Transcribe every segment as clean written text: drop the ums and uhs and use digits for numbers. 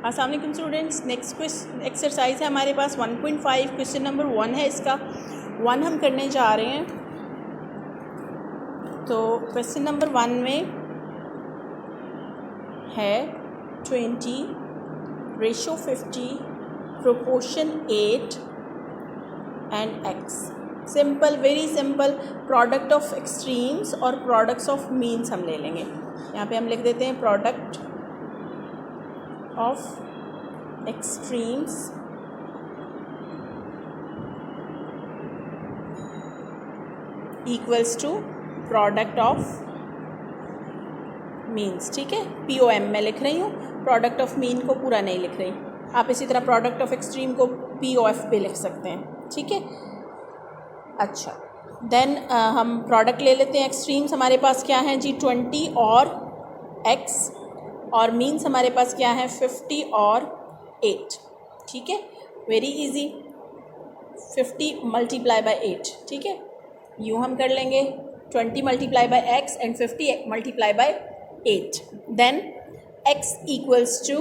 अस्सलाम वालेकुम students. Next exercise है हमारे पास 1.5, क्वेश्चन नंबर 1 है। इसका 1 हम करने जा रहे हैं। तो क्वेश्चन नंबर 1 में है 20 ratio 50 proportion 8 and x। Simple, very simple. Product of extremes और प्रोडक्ट्स ऑफ मीन्स हम ले लेंगे। यहाँ पे हम लिख देते हैं product of extremes equals to product of means. ठीक है, POM में लिख रही हूँ, प्रोडक्ट ऑफ मीन को पूरा नहीं लिख रही। आप इसी तरह प्रोडक्ट ऑफ एक्सट्रीम को POF पे लिख सकते हैं। ठीक है, अच्छा। देन हम प्रोडक्ट ले लेते हैं। एक्सट्रीम्स हमारे पास क्या है जी, 20 और x, और मीन्स हमारे पास क्या है, 50 और 8। ठीक है, वेरी इजी। 50 multiply by 8। ठीक है, यूँ हम कर लेंगे 20 multiply by x and 50 multiply by 8। Then x equals to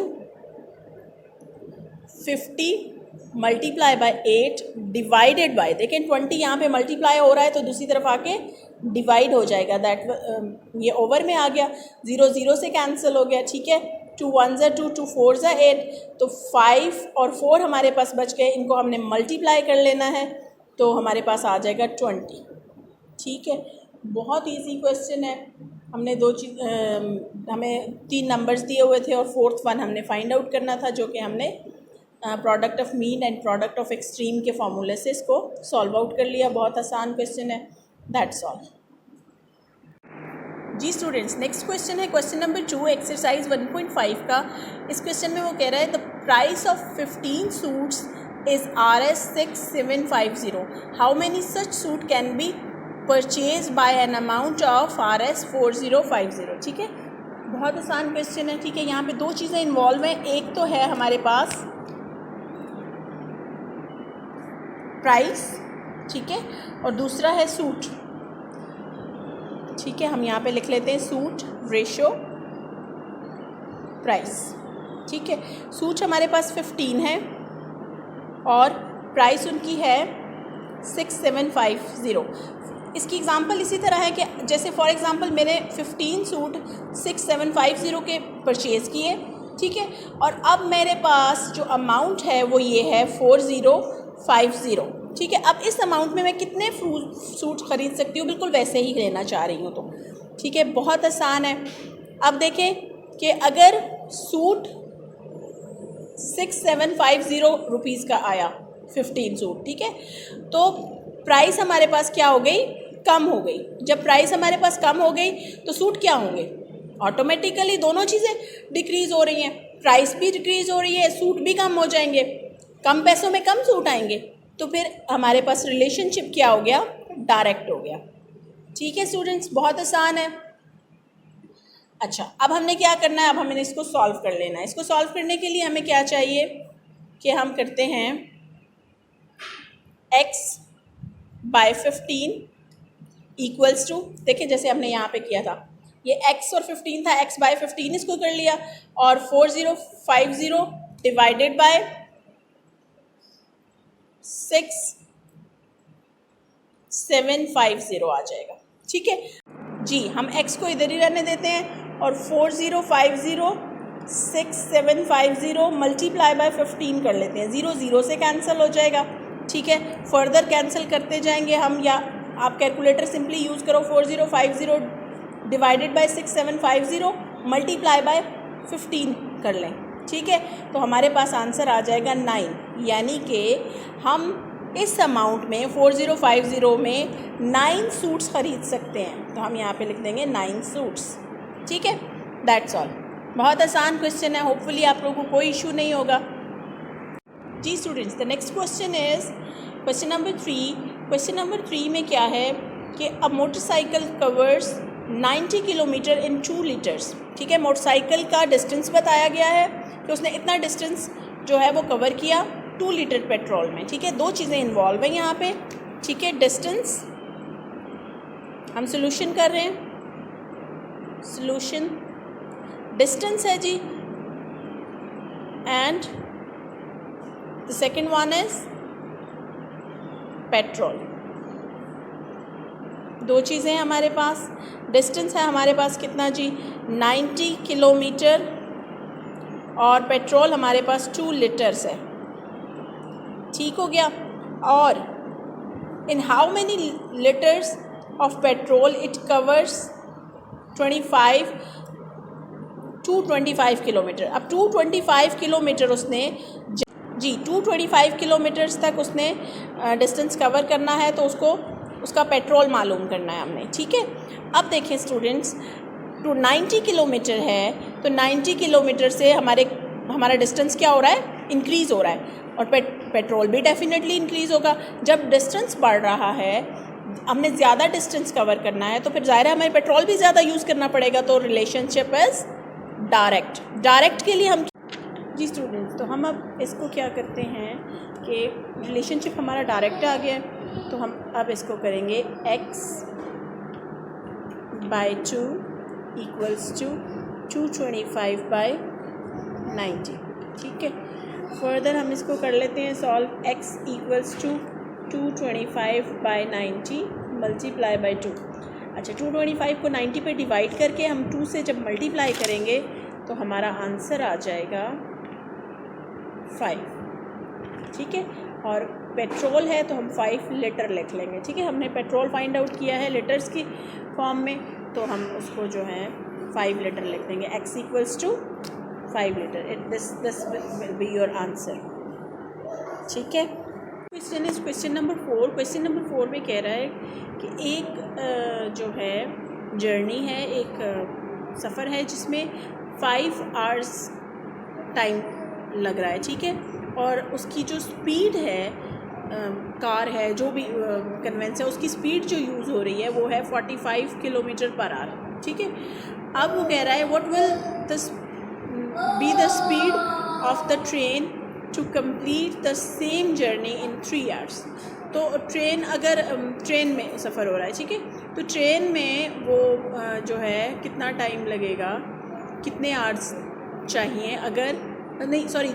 50 multiply by 8 divided by, देखें 20 यहाँ पे मल्टीप्लाई हो रहा है तो दूसरी तरफ आके डिवाइड हो जाएगा। दैट ये ओवर में आ गया, 0 0 से कैंसिल हो गया। ठीक है, 2 1 2 2 4 8, तो 5 और 4 हमारे पास बच गए। इनको हमने मल्टीप्लाई कर लेना है तो हमारे पास आ जाएगा 20। ठीक है, बहुत इजी क्वेश्चन है। हमने हमें 3 नंबर्स दिए हुए थे और 4th वन हमने फाइंड आउट करना था, जो कि हमने product of mean and product of extreme के फॉर्मूले से इसको सॉल्व आउट कर लिया। बहुत आसान क्वेश्चन है, दैट्स ऑल जी स्टूडेंट्स। नेक्स्ट क्वेश्चन है क्वेश्चन नंबर 2, एक्सरसाइज 1.5 का। इस क्वेश्चन में वो कह रहा है the price of 15 suits is Rs 6750। How many such suit can be purchase by an amount of Rs 4050। ठीक है, बहुत आसान क्वेश्चन है। ठीक है, यहाँ पे 2 चीज़ें इन्वॉल्व हैं। एक तो है हमारे पास प्राइस, ठीक है, और दूसरा है सूट। ठीक है, हम यहाँ पे लिख लेते हैं सूट रेशो प्राइस। ठीक है, सूट हमारे पास 15 है और प्राइस उनकी है 6750। इसकी एग्जांपल इसी तरह है कि जैसे फॉर एग्जांपल मैंने 15 सूट 6750 के परचेज़ किए। ठीक है, और अब मेरे पास जो अमाउंट है वो ये है 4050। ठीक है, अब इस अमाउंट में मैं कितने सूट ख़रीद सकती हूँ, बिल्कुल वैसे ही लेना चाह रही हूँ तो। ठीक है, बहुत आसान है। अब देखें कि अगर सूट 6750 रुपीज़ का आया 15 सूट, ठीक है, तो प्राइस हमारे पास क्या हो गई, कम हो गई। जब प्राइस हमारे पास कम हो गई तो सूट क्या होंगे, ऑटोमेटिकली दोनों चीज़ें डिक्रीज़ हो रही हैं। प्राइस भी डिक्रीज़ हो रही है, सूट भी कम हो जाएंगे। कम पैसों में कम सूट आएंगे, तो फिर हमारे पास रिलेशनशिप क्या हो गया, डायरेक्ट हो गया। ठीक है स्टूडेंट्स, बहुत आसान है। अच्छा, अब हमने क्या करना है, अब हमें इसको सॉल्व कर लेना है। इसको सॉल्व करने के लिए हमें क्या चाहिए कि हम करते हैं x बाय 15 इक्वल्स टू, देखिए जैसे हमने यहाँ पे किया था, ये x और 15 था, x बाय 15 इसको कर लिया, और 4050 डिवाइडेड बाय 6750 आ जाएगा। ठीक है जी, हम x को इधर ही रहने देते हैं और 4050 6750 मल्टीप्लाई बाय 15 कर लेते हैं। 0 0 से कैंसिल हो जाएगा। ठीक है, फर्दर कैंसिल करते जाएंगे हम, या आप कैलकुलेटर सिंपली यूज़ करो। 4050 डिवाइडेड बाय 6750 मल्टीप्लाई बाय 15 कर लें। ठीक है, तो हमारे पास आंसर आ जाएगा 9। यानी कि हम इस अमाउंट में 4050 में 9 सूट्स ख़रीद सकते हैं। तो हम यहाँ पे लिख देंगे 9 सूट्स। ठीक है, दैट्स ऑल। बहुत आसान क्वेश्चन है, होपफुली आप लोगों को कोई इशू नहीं होगा जी students. The next question is question number 3। Question number 3 में क्या है कि a motorcycle covers 90 kilometre in 2 litres. ठीक है, मोटरसाइकिल का डिस्टेंस बताया गया है कि उसने इतना डिस्टेंस जो है वो कवर किया 2 लीटर पेट्रोल में। ठीक है, 2 चीज़ें इन्वॉल्व हैं यहाँ पे। ठीक है, डिस्टेंस, हम सोल्यूशन कर रहे हैं, सोल्यूशन डिस्टेंस है जी, and the second one is petrol. दो चीज़ें हैं हमारे पास। डिस्टेंस है हमारे पास कितना जी, 90 किलोमीटर, और पेट्रोल हमारे पास 2 लीटर्स है। ठीक हो गया। और in how many litres of petrol it covers 225 kilometre. अब 225 किलोमीटर उसने जी 225 किलोमीटर्स तक उसने डिस्टेंस कवर करना है, तो उसका पेट्रोल मालूम करना है हमने। ठीक है। अब देखें स्टूडेंट्स, तो 90 किलोमीटर है, तो 90 किलोमीटर से हमारा डिस्टेंस क्या हो रहा है, इंक्रीज़ हो रहा है, और पेट्रोल भी डेफिनेटली इंक्रीज़ होगा। जब डिस्टेंस बढ़ रहा है, हमने ज़्यादा डिस्टेंस कवर करना है, तो फिर ज़ाहिर है हमें पेट्रोल भी ज़्यादा यूज़ करना पड़ेगा। तो रिलेशनशिप इज़ डायरेक्ट के लिए हम जी स्टूडेंट्स, तो हम अब इसको क्या करते हैं कि रिलेशनशिप हमारा डायरेक्ट आ गया है, तो हम अब इसको करेंगे x/2 = 225/90। ठीक है। फर्दर हम इसको कर लेते हैं सॉल्व। x = 225/90 × 2। अच्छा, 225 को 90 पे डिवाइड करके हम 2 से जब मल्टीप्लाई करेंगे तो हमारा आंसर आ जाएगा 5। ठीक है। और पेट्रोल है तो हम 5 लीटर लिख लेंगे। ठीक है। हमने पेट्रोल फाइंड आउट किया है लीटर्स की फॉर्म में, तो हम उसको जो है 5 लीटर लिख देंगे। x = 5 litre. This will be your answer. ठीक है। Question is question number 4। Question number 4 में कह रहा है कि एक जो है जर्नी है, एक सफ़र है जिसमें 5 आवर्स टाइम लग रहा है। ठीक है। और उसकी जो स्पीड है, कार है, जो भी कन्वेंस है, उसकी स्पीड जो यूज़ हो रही है वो है 45 km/h। ठीक है। अब वो कह रहा है what will be the speed of the train to complete the same journey in 3 hours. तो ट्रेन में सफ़र हो रहा है। ठीक है। तो ट्रेन में वो जो है कितना टाइम लगेगा, कितने आवर्स चाहिए,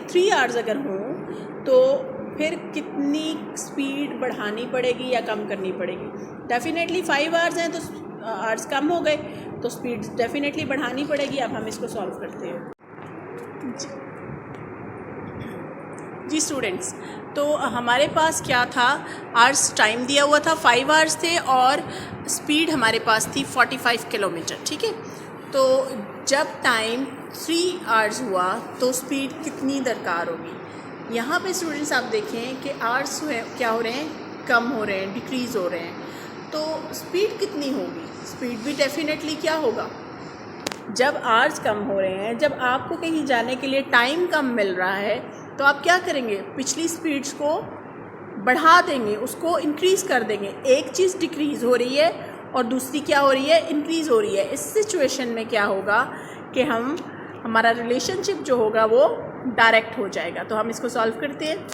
3 आवर्स अगर हों तो फिर कितनी स्पीड बढ़ानी पड़ेगी या कम करनी पड़ेगी। डेफिनेटली 5 आवर्स हैं तो आवर्स कम हो गए, तो स्पीड डेफिनेटली बढ़ानी पड़ेगी। अब हम इसको सॉल्व करते हैं जी स्टूडेंट्स। तो हमारे पास क्या था, आवर्स टाइम दिया हुआ था 5 आवर्स थे, और स्पीड हमारे पास थी 45 किलोमीटर। ठीक है। तो जब टाइम 3 आवर्स हुआ तो स्पीड कितनी दरकार होगी। यहाँ पे स्टूडेंट्स आप देखें कि आवर्स क्या हो रहे हैं, कम हो रहे हैं, डिक्रीज़ हो रहे हैं, तो स्पीड कितनी होगी। स्पीड भी डेफिनेटली क्या होगा, जब आवर्स कम हो रहे हैं, जब आपको कहीं जाने के लिए टाइम कम मिल रहा है, तो आप क्या करेंगे, पिछली स्पीड्स को बढ़ा देंगे, उसको इंक्रीज़ कर देंगे। एक चीज़ डिक्रीज़ हो रही है और दूसरी क्या हो रही है, इंक्रीज़ हो रही है। इस सिचुएशन में क्या होगा कि हमारा रिलेशनशिप जो होगा वो डायरेक्ट हो जाएगा। तो हम इसको सॉल्व करते हैं।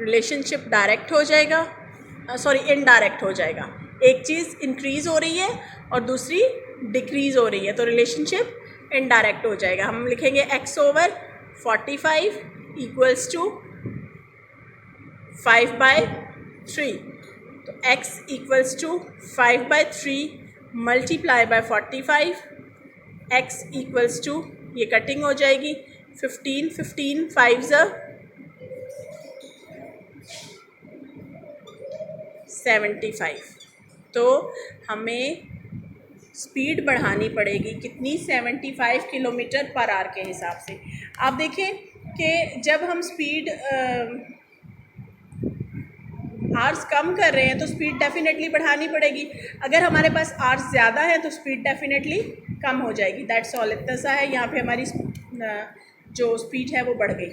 रिलेशनशिप डायरेक्ट हो जाएगा, इनडायरेक्ट हो जाएगा। एक चीज़ इंक्रीज़ हो रही है और दूसरी डिक्रीज़ हो रही है, तो रिलेशनशिप इनडायरेक्ट हो जाएगा। हम लिखेंगे x/45 = 5/3। तो x = 5/3 × 45। x = ये कटिंग हो जाएगी 15 5 75। तो हमें स्पीड बढ़ानी पड़ेगी कितनी, 75 km/h के हिसाब से। आप देखें कि जब हम स्पीड आवर्स कम कर रहे हैं तो स्पीड डेफिनेटली बढ़ानी पड़ेगी। अगर हमारे पास आवर्स ज़्यादा है तो स्पीड डेफिनेटली कम हो जाएगी। That's all. इतना सा है। यहाँ पे हमारी जो स्पीड है वो बढ़ गई।